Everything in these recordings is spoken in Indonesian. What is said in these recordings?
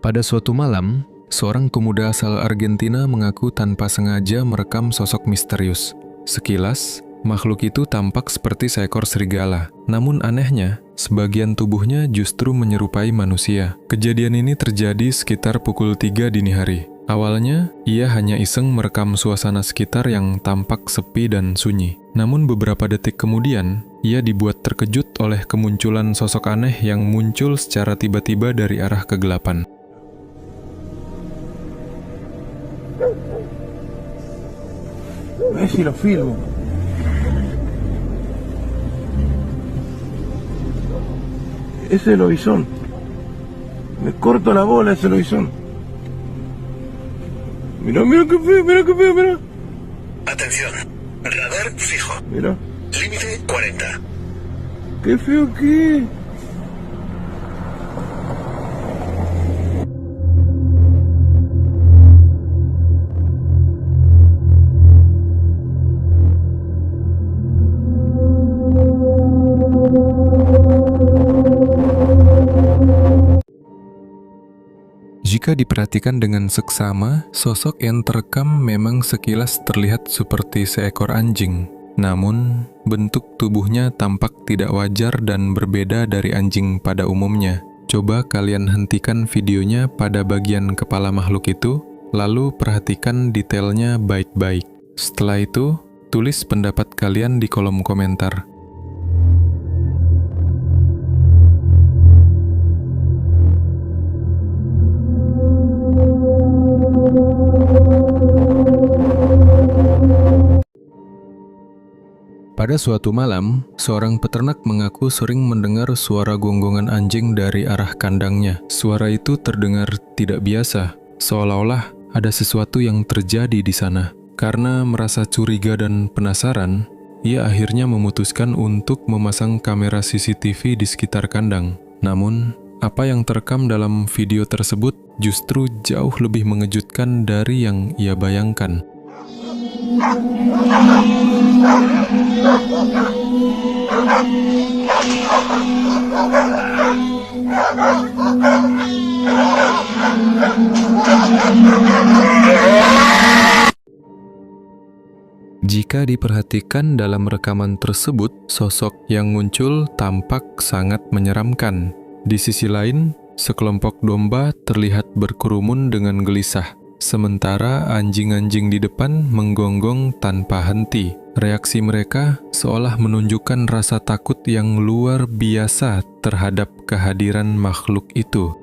Pada suatu malam, seorang pemuda asal Argentina mengaku tanpa sengaja merekam sosok misterius. Sekilas, makhluk itu tampak seperti seekor serigala. Namun anehnya, sebagian tubuhnya justru menyerupai manusia. Kejadian ini terjadi sekitar pukul 3 dini hari. Awalnya, ia hanya iseng merekam suasana sekitar yang tampak sepi dan sunyi. Namun beberapa detik kemudian, ia dibuat terkejut oleh kemunculan sosok aneh yang muncul secara tiba-tiba dari arah kegelapan. A ver si lo filmo. Es el lobizón. Me corto la bola ese lobizón. Mira, mira qué feo, mira qué feo, mira. Atención, radar fijo. Mira. Límite 40. Qué feo que es. Jika diperhatikan dengan seksama, sosok yang terekam memang sekilas terlihat seperti seekor anjing. Namun, bentuk tubuhnya tampak tidak wajar dan berbeda dari anjing pada umumnya. Coba kalian hentikan videonya pada bagian kepala makhluk itu, lalu perhatikan detailnya baik-baik. Setelah itu, tulis pendapat kalian di kolom komentar. Pada suatu malam, seorang peternak mengaku sering mendengar suara gonggongan anjing dari arah kandangnya. Suara itu terdengar tidak biasa, seolah-olah ada sesuatu yang terjadi di sana. Karena merasa curiga dan penasaran, ia akhirnya memutuskan untuk memasang kamera CCTV di sekitar kandang. Namun, apa yang terekam dalam video tersebut justru jauh lebih mengejutkan dari yang ia bayangkan. Jika diperhatikan dalam rekaman tersebut, sosok yang muncul tampak sangat menyeramkan. Di sisi lain, sekelompok domba terlihat berkerumun dengan gelisah. Sementara anjing-anjing di depan menggonggong tanpa henti. Reaksi mereka seolah menunjukkan rasa takut yang luar biasa terhadap kehadiran makhluk itu.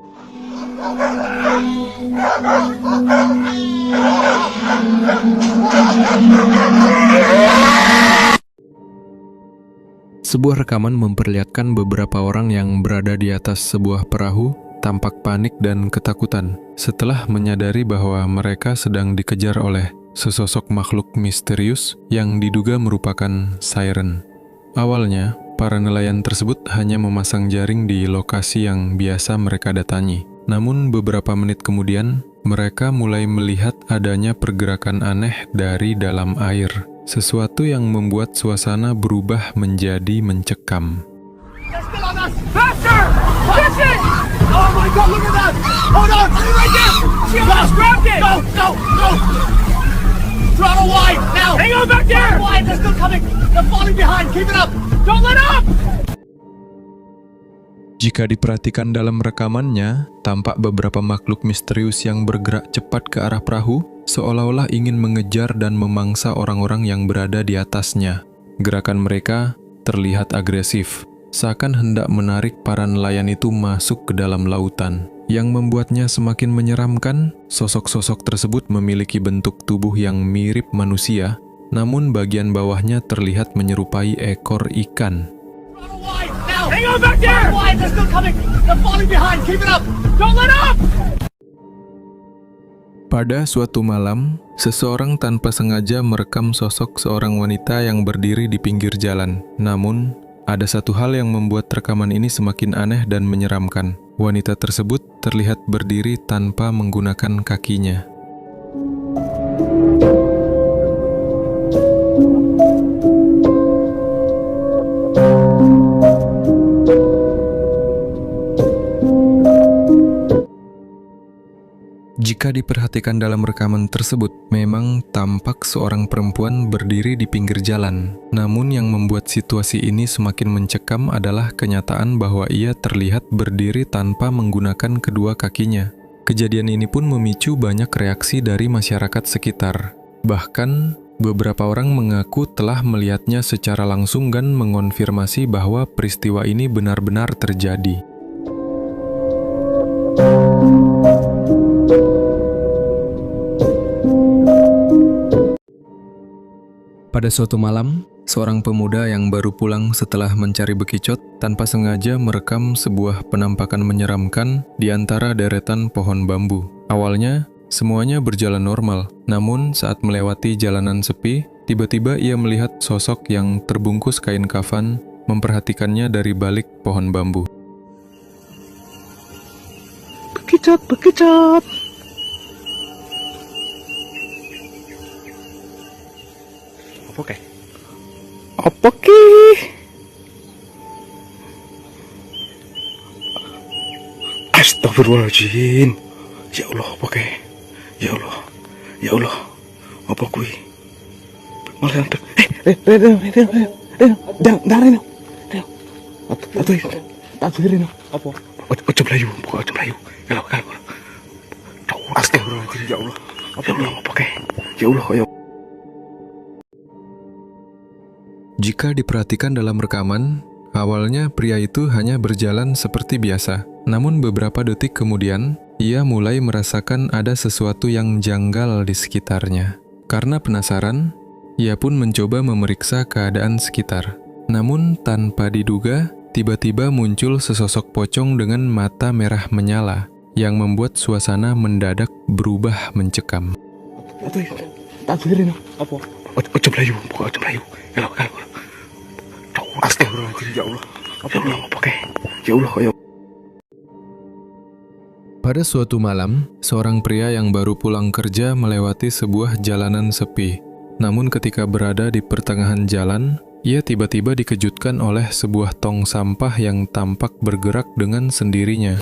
Sebuah rekaman memperlihatkan beberapa orang yang berada di atas sebuah perahu tampak panik dan ketakutan setelah menyadari bahwa mereka sedang dikejar oleh sesosok makhluk misterius yang diduga merupakan siren. Awalnya, para nelayan tersebut hanya memasang jaring di lokasi yang biasa mereka datangi. Namun beberapa menit kemudian, mereka mulai melihat adanya pergerakan aneh dari dalam air, sesuatu yang membuat suasana berubah menjadi mencekam. Oh my God, look at that! Hold on! Right there! She almost grabbed it! Go, go, go! Throttle wide, now! Hang on back there! Throttle wide, they're still coming! They're falling behind, keep it up! Don't let up! Jika diperhatikan dalam rekamannya, tampak beberapa makhluk misterius yang bergerak cepat ke arah perahu, seolah-olah ingin mengejar dan memangsa orang-orang yang berada di atasnya. Gerakan mereka terlihat agresif, seakan hendak menarik para nelayan itu masuk ke dalam lautan. Yang membuatnya semakin menyeramkan, sosok-sosok tersebut memiliki bentuk tubuh yang mirip manusia, namun bagian bawahnya terlihat menyerupai ekor ikan. Hang on back there! They're still coming! They're falling behind, keep it up! Don't let up! Pada suatu malam, seseorang tanpa sengaja merekam sosok seorang wanita yang berdiri di pinggir jalan. Namun, ada satu hal yang membuat rekaman ini semakin aneh dan menyeramkan. Wanita tersebut terlihat berdiri tanpa menggunakan kakinya. Jika diperhatikan dalam rekaman tersebut, memang tampak seorang perempuan berdiri di pinggir jalan. Namun yang membuat situasi ini semakin mencekam adalah kenyataan bahwa ia terlihat berdiri tanpa menggunakan kedua kakinya. Kejadian ini pun memicu banyak reaksi dari masyarakat sekitar. Bahkan, beberapa orang mengaku telah melihatnya secara langsung dan mengonfirmasi bahwa peristiwa ini benar-benar terjadi. Pada suatu malam, seorang pemuda yang baru pulang setelah mencari bekicot tanpa sengaja merekam sebuah penampakan menyeramkan di antara deretan pohon bambu. Awalnya, semuanya berjalan normal, namun saat melewati jalanan sepi, tiba-tiba ia melihat sosok yang terbungkus kain kafan memperhatikannya dari balik pohon bambu. Bekicot, bekicot. Apa ke? Astagfirullahaladzim. Ya Allah, apa ke? Ya Allah. Ya Allah. Apa kui? Malah yang Reno. Atau Reno. Apa? Ojo Melayu, bukan ojo Melayu. Kalau. Astagfirullahaladzim, ya Allah. Apa ke? Ya Allah, ya. Jika diperhatikan dalam rekaman, awalnya pria itu hanya berjalan seperti biasa. Namun beberapa detik kemudian, ia mulai merasakan ada sesuatu yang janggal di sekitarnya. Karena penasaran, ia pun mencoba memeriksa keadaan sekitar. Namun tanpa diduga, tiba-tiba muncul sesosok pocong dengan mata merah menyala, yang membuat suasana mendadak berubah mencekam. Apa? Ojo Melayu, bukan ojo Melayu. Kalau. Astagfirullahaladzim, ya Allah. Apa ke? Ya Allah, ya. Pada suatu malam, seorang pria yang baru pulang kerja melewati sebuah jalanan sepi. Namun ketika berada di pertengahan jalan, ia tiba-tiba dikejutkan oleh sebuah tong sampah yang tampak bergerak dengan sendirinya.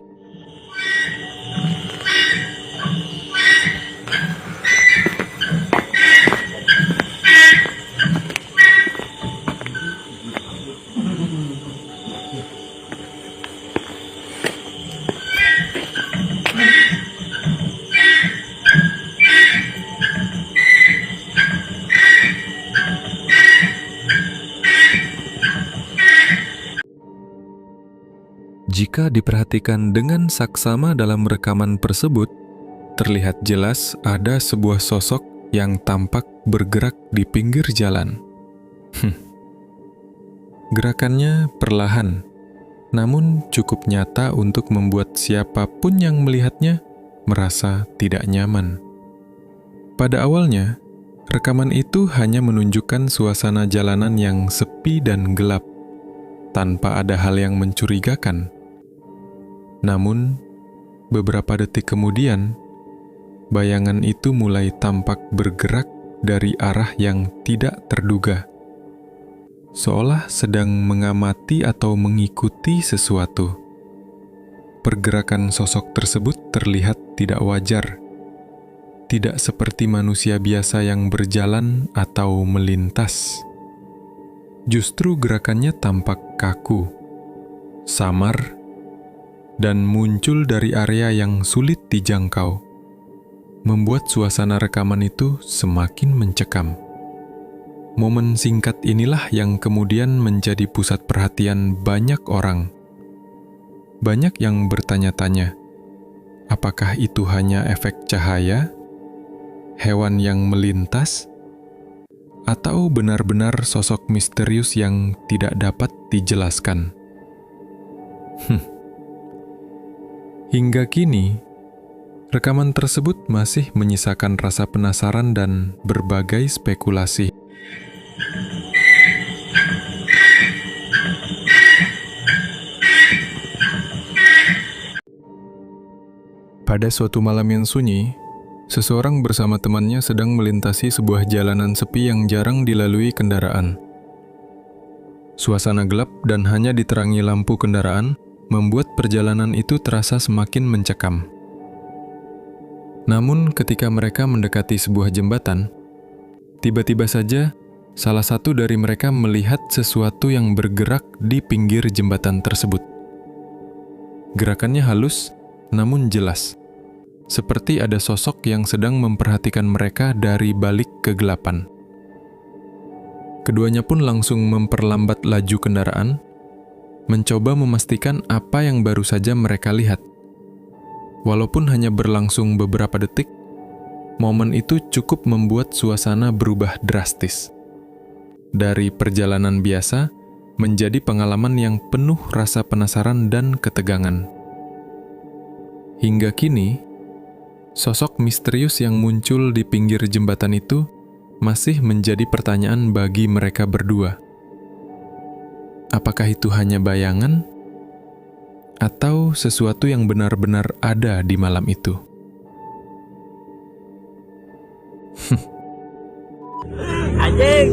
Jika diperhatikan dengan saksama dalam rekaman tersebut, terlihat jelas ada sebuah sosok yang tampak bergerak di pinggir jalan. Gerakannya perlahan, namun cukup nyata untuk membuat siapapun yang melihatnya merasa tidak nyaman. Pada awalnya, rekaman itu hanya menunjukkan suasana jalanan yang sepi dan gelap, tanpa ada hal yang mencurigakan. Namun, beberapa detik kemudian, bayangan itu mulai tampak bergerak dari arah yang tidak terduga, seolah sedang mengamati atau mengikuti sesuatu. Pergerakan sosok tersebut terlihat tidak wajar, tidak seperti manusia biasa yang berjalan atau melintas. Justru gerakannya tampak kaku, samar, dan muncul dari area yang sulit dijangkau, membuat suasana rekaman itu semakin mencekam. Momen singkat inilah yang kemudian menjadi pusat perhatian banyak orang. Banyak yang bertanya-tanya, apakah itu hanya efek cahaya, hewan yang melintas, atau benar-benar sosok misterius yang tidak dapat dijelaskan? Hingga kini, rekaman tersebut masih menyisakan rasa penasaran dan berbagai spekulasi. Pada suatu malam yang sunyi, seseorang bersama temannya sedang melintasi sebuah jalanan sepi yang jarang dilalui kendaraan. Suasana gelap dan hanya diterangi lampu kendaraan membuat perjalanan itu terasa semakin mencekam. Namun ketika mereka mendekati sebuah jembatan, tiba-tiba saja salah satu dari mereka melihat sesuatu yang bergerak di pinggir jembatan tersebut. Gerakannya halus, namun jelas, seperti ada sosok yang sedang memperhatikan mereka dari balik kegelapan. Keduanya pun langsung memperlambat laju kendaraan, mencoba memastikan apa yang baru saja mereka lihat. Walaupun hanya berlangsung beberapa detik, momen itu cukup membuat suasana berubah drastis. Dari perjalanan biasa, menjadi pengalaman yang penuh rasa penasaran dan ketegangan. Hingga kini, sosok misterius yang muncul di pinggir jembatan itu masih menjadi pertanyaan bagi mereka berdua. Apakah itu hanya bayangan? Atau sesuatu yang benar-benar ada di malam itu? Anjing.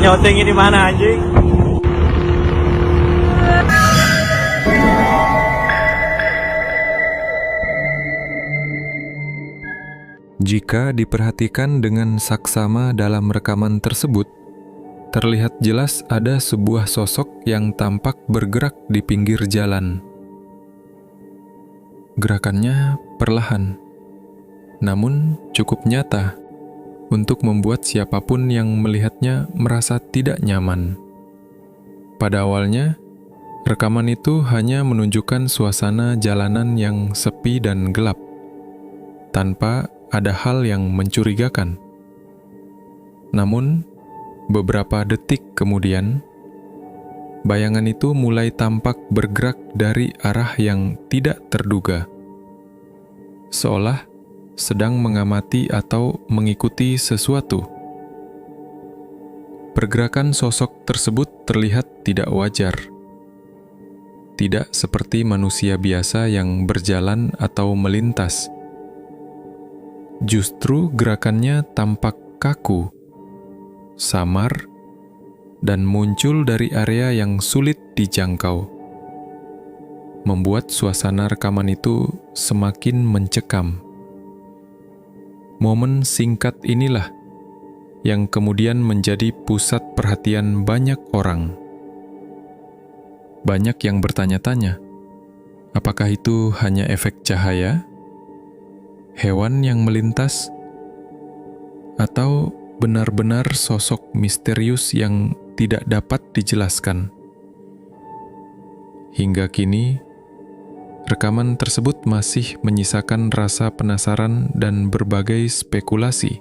Nyotengnya di mana anjing? Jika diperhatikan dengan saksama dalam rekaman tersebut, terlihat jelas ada sebuah sosok yang tampak bergerak di pinggir jalan. Gerakannya perlahan, namun cukup nyata untuk membuat siapapun yang melihatnya merasa tidak nyaman. Pada awalnya, rekaman itu hanya menunjukkan suasana jalanan yang sepi dan gelap, tanpa ada hal yang mencurigakan. Namun, beberapa detik kemudian, bayangan itu mulai tampak bergerak dari arah yang tidak terduga, seolah sedang mengamati atau mengikuti sesuatu. Pergerakan sosok tersebut terlihat tidak wajar, tidak seperti manusia biasa yang berjalan atau melintas. Justru gerakannya tampak kaku, samar, dan muncul dari area yang sulit dijangkau, membuat suasana rekaman itu semakin mencekam. Momen singkat inilah yang kemudian menjadi pusat perhatian banyak orang. Banyak yang bertanya-tanya, apakah itu hanya efek cahaya, hewan yang melintas, atau benar-benar sosok misterius yang tidak dapat dijelaskan. Hingga kini, rekaman tersebut masih menyisakan rasa penasaran dan berbagai spekulasi.